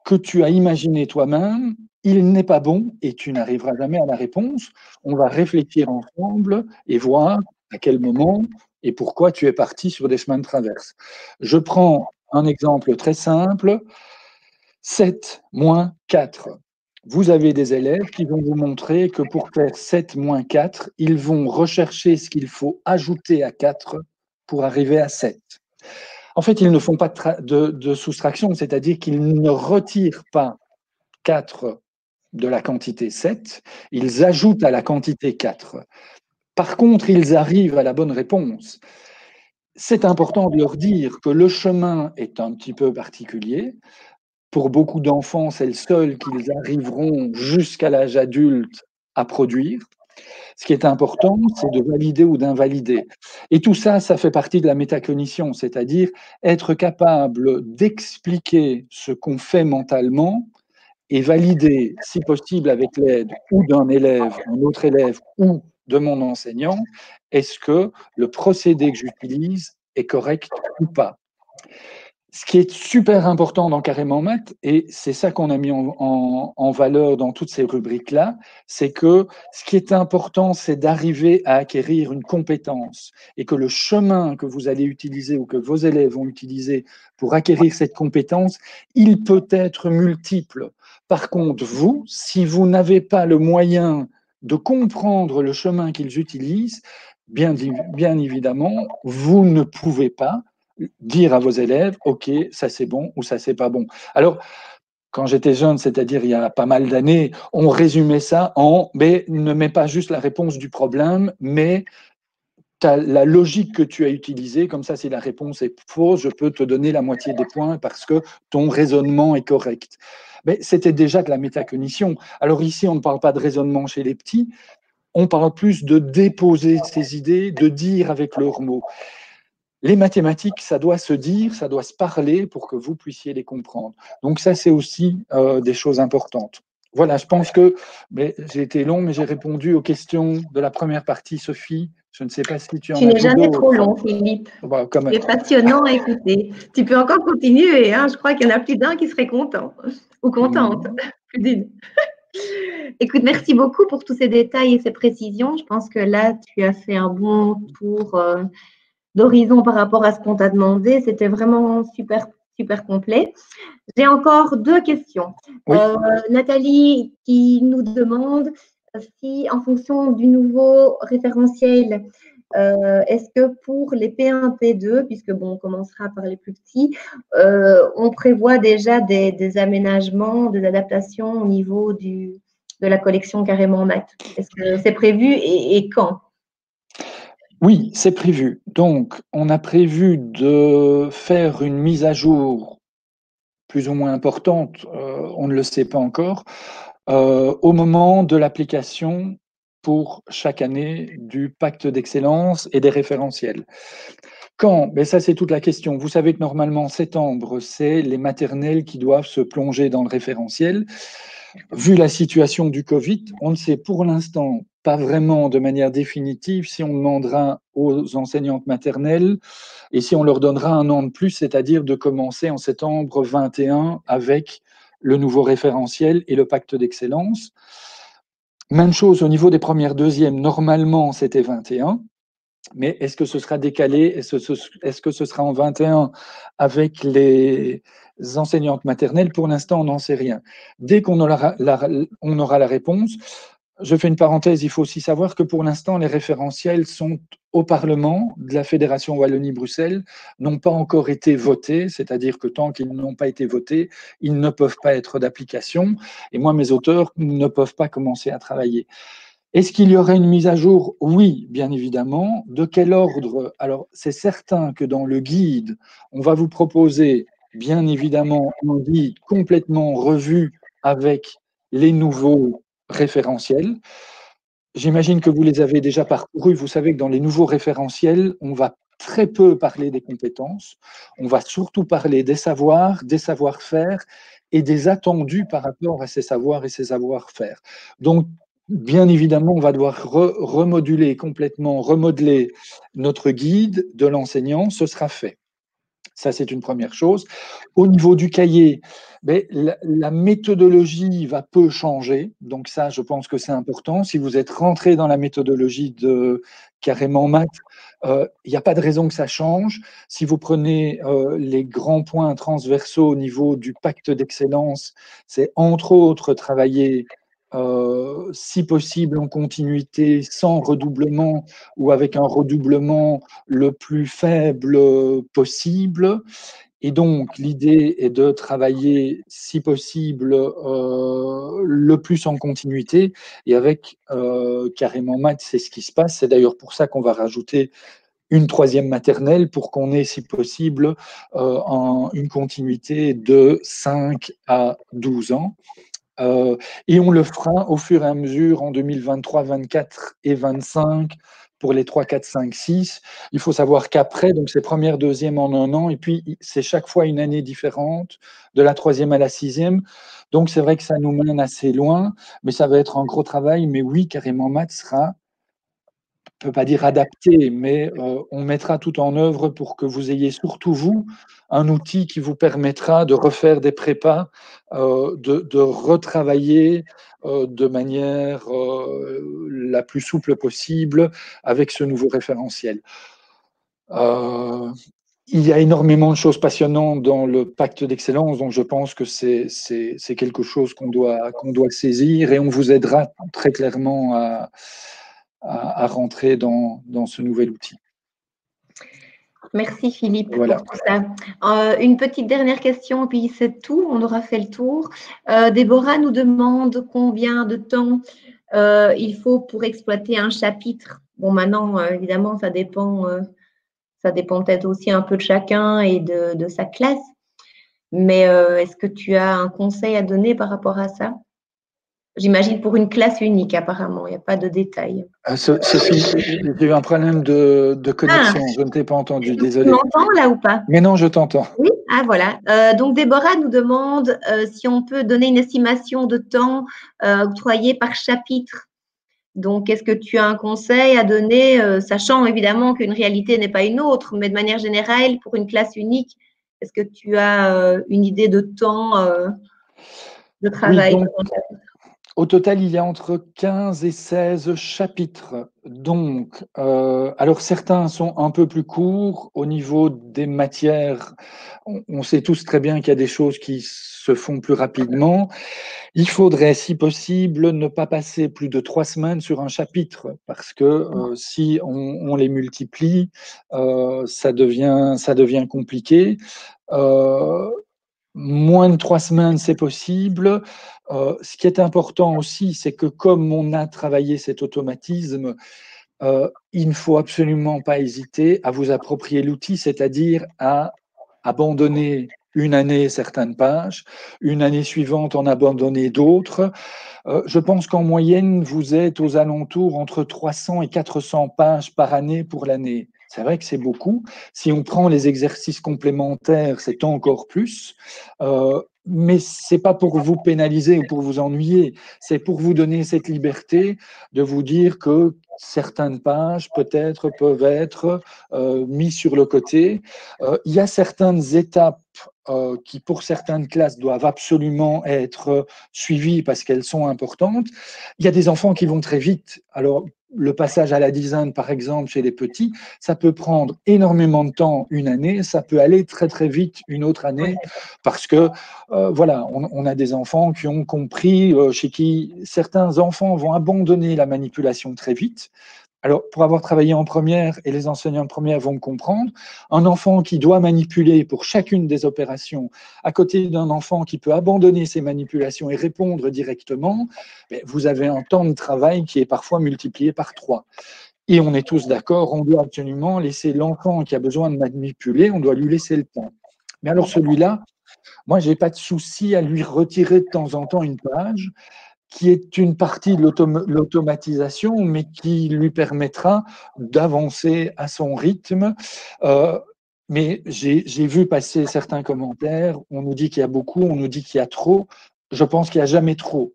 que tu as imaginé toi-même, il n'est pas bon et tu n'arriveras jamais à la réponse. On va réfléchir ensemble et voir à quel moment et pourquoi tu es parti sur des chemins de traverse. Je prends un exemple très simple. 7 moins 4. Vous avez des élèves qui vont vous montrer que pour faire 7 moins 4, ils vont rechercher ce qu'il faut ajouter à 4 pour arriver à 7. En fait, ils ne font pas de soustraction, c'est-à-dire qu'ils ne retirent pas 4 de la quantité 7, ils ajoutent à la quantité 4. Par contre, ils arrivent à la bonne réponse. C'est important de leur dire que le chemin est un petit peu particulier. Pour beaucoup d'enfants, c'est le seul qu'ils arriveront jusqu'à l'âge adulte à produire. Ce qui est important, c'est de valider ou d'invalider. Et tout ça, ça fait partie de la métacognition, c'est-à-dire être capable d'expliquer ce qu'on fait mentalement et valider, si possible avec l'aide ou d'un élève, un autre élève ou de mon enseignant, est-ce que le procédé que j'utilise est correct ou pas. Ce qui est super important dans Carrément Maths, et c'est ça qu'on a mis en valeur dans toutes ces rubriques-là, c'est que ce qui est important, c'est d'arriver à acquérir une compétence et que le chemin que vous allez utiliser ou que vos élèves vont utiliser pour acquérir cette compétence, il peut être multiple. Par contre, vous, si vous n'avez pas le moyen de comprendre le chemin qu'ils utilisent, bien évidemment, vous ne pouvez pas dire à vos élèves, OK, ça c'est bon ou ça c'est pas bon. Alors, quand j'étais jeune, c'est-à-dire il y a pas mal d'années, on résumait ça en, mais ne mets pas juste la réponse du problème, mais la logique que tu as utilisée, comme ça si la réponse est fausse, je peux te donner la moitié des points parce que ton raisonnement est correct. Mais c'était déjà de la métacognition. Alors ici, on ne parle pas de raisonnement chez les petits, on parle plus de déposer ses idées, de dire avec leurs mots. Les mathématiques, ça doit se dire, ça doit se parler pour que vous puissiez les comprendre. Donc ça, c'est aussi des choses importantes. Voilà, je pense que j'ai été long, mais j'ai répondu aux questions de la première partie, Sophie. Je ne sais pas si tu en Tu as n'es jamais d'autres. trop long, Philippe. Bah, quand même. C'est passionnant à écouter. Tu peux encore continuer. Hein, je crois qu'il y en a plus d'un qui serait content ou contente. Plus d'une. Écoute, merci beaucoup pour tous ces détails et ces précisions. Je pense que là, tu as fait un bon tour d'horizon par rapport à ce qu'on t'a demandé. C'était vraiment super, super complet. J'ai encore deux questions. Oui. Nathalie qui nous demande si, en fonction du nouveau référentiel, est-ce que pour les P1, P2, puisque bon, on commencera par les plus petits, on prévoit déjà des aménagements, des adaptations au niveau du de la collection Carrément Mat? Est-ce que c'est prévu et quand? Oui, c'est prévu. Donc, on a prévu de faire une mise à jour plus ou moins importante, on ne le sait pas encore, au moment de l'application pour chaque année du pacte d'excellence et des référentiels. Quand? Mais ça, c'est toute la question. Vous savez que normalement, en septembre, c'est les maternelles qui doivent se plonger dans le référentiel. Vu la situation du Covid, on ne sait pour l'instant pas vraiment de manière définitive si on demandera aux enseignantes maternelles et si on leur donnera un an de plus, c'est-à-dire de commencer en septembre 21 avec le nouveau référentiel et le pacte d'excellence. Même chose au niveau des premières, deuxièmes, normalement c'était 21, mais est-ce que ce sera décalé? Est-ce que ce sera en 21 avec les enseignantes maternelles? Pour l'instant, on n'en sait rien. Dès qu'on aura la réponse, je fais une parenthèse, il faut aussi savoir que pour l'instant, les référentiels sont au Parlement de la Fédération Wallonie-Bruxelles, n'ont pas encore été votés, c'est-à-dire que tant qu'ils n'ont pas été votés, ils ne peuvent pas être d'application. Et moi, mes auteurs ne peuvent pas commencer à travailler. Est-ce qu'il y aurait une mise à jour? Oui, bien évidemment. De quel ordre? Alors, c'est certain que dans le guide, on va vous proposer, bien évidemment, un guide complètement revu avec les nouveaux référentiels. J'imagine que vous les avez déjà parcourus. Vous savez que dans les nouveaux référentiels, on va très peu parler des compétences. On va surtout parler des savoirs, des savoir-faire et des attendus par rapport à ces savoirs et ces savoir-faire. Donc, bien évidemment, on va devoir remoduler complètement, remodeler notre guide de l'enseignant. Ce sera fait. Ça, c'est une première chose. Au niveau du cahier, mais la méthodologie va peu changer. Donc ça, je pense que c'est important. Si vous êtes rentré dans la méthodologie de Carrément Maths, il n'y a pas de raison que ça change. Si vous prenez les grands points transversaux au niveau du pacte d'excellence, c'est entre autres travailler si possible en continuité, sans redoublement ou avec un redoublement le plus faible possible. Et donc, l'idée est de travailler, si possible, le plus en continuité. Et avec Carrément Maths, c'est ce qui se passe. C'est d'ailleurs pour ça qu'on va rajouter une troisième maternelle pour qu'on ait, si possible, une continuité de 5 à 12 ans. Et on le fera au fur et à mesure en 2023, 24 et 25 pour les 3, 4, 5, 6. Il faut savoir qu'après, donc c'est première, deuxième en un an, et puis c'est chaque fois une année différente, de la troisième à la sixième. Donc c'est vrai que ça nous mène assez loin, mais ça va être un gros travail. Mais oui, Carrément Maths sera, ne peut pas dire adapté, mais on mettra tout en œuvre pour que vous ayez surtout, vous, un outil qui vous permettra de refaire des prépas, de retravailler de manière la plus souple possible avec ce nouveau référentiel. Il y a énormément de choses passionnantes dans le pacte d'excellence, donc je pense que c'est quelque chose qu'on doit saisir et on vous aidera très clairement à rentrer dans ce nouvel outil. Merci Philippe Voilà. pour tout ça. Une petite dernière question, puis c'est tout, on aura fait le tour. Déborah nous demande combien de temps il faut pour exploiter un chapitre. Bon, maintenant, évidemment, ça dépend peut-être aussi un peu de chacun et de sa classe. Mais est-ce que tu as un conseil à donner par rapport à ça? J'imagine pour une classe unique, apparemment, il n'y a pas de détails. Sophie, j'ai eu un problème de connexion, je ne t'ai pas entendu, désolé. Tu m'entends là ou pas? Mais non, je t'entends. Oui, ah voilà. Donc Déborah nous demande si on peut donner une estimation de temps octroyé par chapitre. Donc, est-ce que tu as un conseil à donner, sachant évidemment qu'une réalité n'est pas une autre, mais de manière générale, pour une classe unique, est-ce que tu as une idée de temps de travail? Oui, donc, au total, il y a entre 15 et 16 chapitres. Donc, alors certains sont un peu plus courts au niveau des matières. On sait tous très bien qu'il y a des choses qui se font plus rapidement. Il faudrait, si possible, ne pas passer plus de 3 semaines sur un chapitre, parce que si on les multiplie, ça devient compliqué. moins de 3 semaines, c'est possible. Ce qui est important aussi, c'est que comme on a travaillé cet automatisme, il ne faut absolument pas hésiter à vous approprier l'outil, c'est-à-dire à abandonner une année certaines pages, une année suivante en abandonner d'autres. Je pense qu'en moyenne, vous êtes aux alentours entre 300 et 400 pages par année pour l'année. C'est vrai que c'est beaucoup. Si on prend les exercices complémentaires, c'est encore plus. Mais ce n'est pas pour vous pénaliser ou pour vous ennuyer, c'est pour vous donner cette liberté de vous dire que certaines pages peut-être peuvent être mises sur le côté. Il y a certaines étapes qui, pour certaines classes, doivent absolument être suivies parce qu'elles sont importantes. Il y a des enfants qui vont très vite. Alors, le passage à la dizaine, par exemple, chez les petits, ça peut prendre énormément de temps, une année, ça peut aller très très vite une autre année, parce que voilà, on a des enfants qui ont compris, chez qui certains enfants vont abandonner la manipulation très vite. Alors, pour avoir travaillé en première, et les enseignants de première vont me comprendre, un enfant qui doit manipuler pour chacune des opérations, à côté d'un enfant qui peut abandonner ses manipulations et répondre directement, vous avez un temps de travail qui est parfois multiplié par 3. Et on est tous d'accord, on doit absolument laisser l'enfant qui a besoin de manipuler, on doit lui laisser le temps. Mais alors celui-là, moi, je n'ai pas de souci à lui retirer de temps en temps une page, qui est une partie de l'automatisation, mais qui lui permettra d'avancer à son rythme. Mais j'ai vu passer certains commentaires, on nous dit qu'il y a beaucoup, on nous dit qu'il y a trop. Je pense qu'il n'y a jamais trop.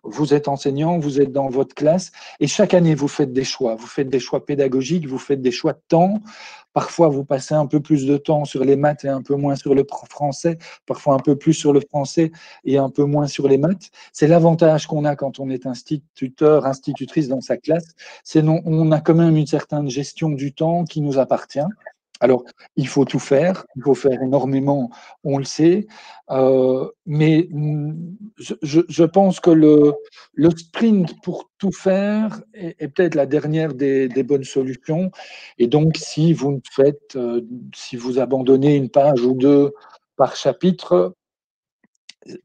Vous êtes enseignant, vous êtes dans votre classe, et chaque année, vous faites des choix. Vous faites des choix pédagogiques, vous faites des choix de temps. Parfois, vous passez un peu plus de temps sur les maths et un peu moins sur le français, parfois un peu plus sur le français et un peu moins sur les maths. C'est l'avantage qu'on a quand on est instituteur, institutrice dans sa classe. On a quand même une certaine gestion du temps qui nous appartient. Alors, il faut tout faire, il faut faire énormément, on le sait, mais je pense que le sprint pour tout faire est peut-être la dernière des bonnes solutions. Et donc, si vous abandonnez une page ou deux par chapitre,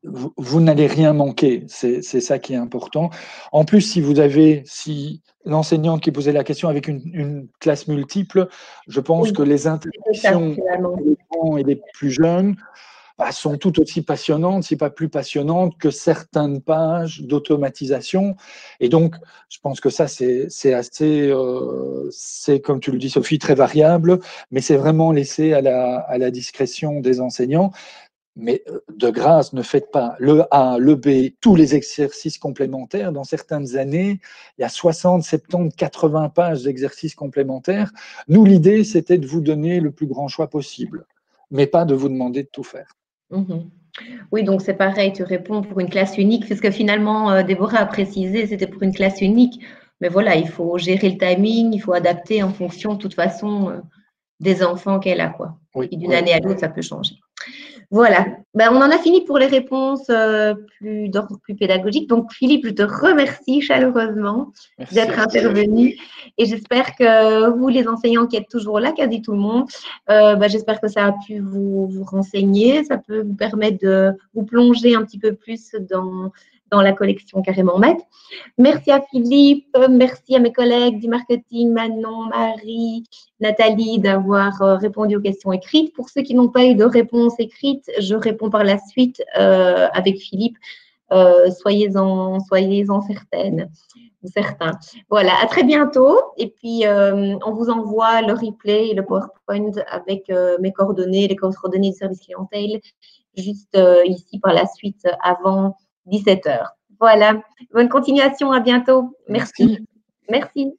vous n'allez rien manquer, c'est ça qui est important. En plus, si l'enseignant qui posait la question avec une classe multiple, je pense Oui, que les c'est ça, interactions finalement. entre les grands et les plus jeunes sont tout aussi passionnantes, si pas plus passionnantes que certaines pages d'automatisation. Et donc, je pense que ça, c'est assez, c'est comme tu le dis, Sophie, très variable, mais c'est vraiment laissé à la discrétion des enseignants. Mais de grâce, ne faites pas le A, le B, tous les exercices complémentaires. Dans certaines années, il y a 60, 70, 80 pages d'exercices complémentaires. Nous, l'idée, c'était de vous donner le plus grand choix possible, mais pas de vous demander de tout faire. Mhm. Oui, donc c'est pareil, tu réponds pour une classe unique, puisque finalement, Déborah a précisé, c'était pour une classe unique. Mais voilà, il faut gérer le timing, il faut adapter en fonction, de toute façon, des enfants qu'elle a, quoi. Et Oui, puis d'une oui. année à l'autre, ça peut changer. Voilà, ben, on en a fini pour les réponses d'ordre plus pédagogique. Donc, Philippe, je te remercie chaleureusement d'être intervenu et j'espère que vous, les enseignants qui êtes toujours là, quasi tout le monde, ben, j'espère que ça a pu vous renseigner, ça peut vous permettre de vous plonger un petit peu plus dans la collection Carrément Maître. Merci à Philippe, merci à mes collègues du marketing, Manon, Marie, Nathalie, d'avoir répondu aux questions écrites. Pour ceux qui n'ont pas eu de réponse écrite, je réponds par la suite avec Philippe. Soyez-en certaines ou certains. Voilà, à très bientôt. Et puis, on vous envoie le replay et le PowerPoint avec mes coordonnées, les coordonnées du service clientèle, juste ici par la suite avant 17h. Voilà, bonne continuation, à bientôt. Merci. Merci. Merci.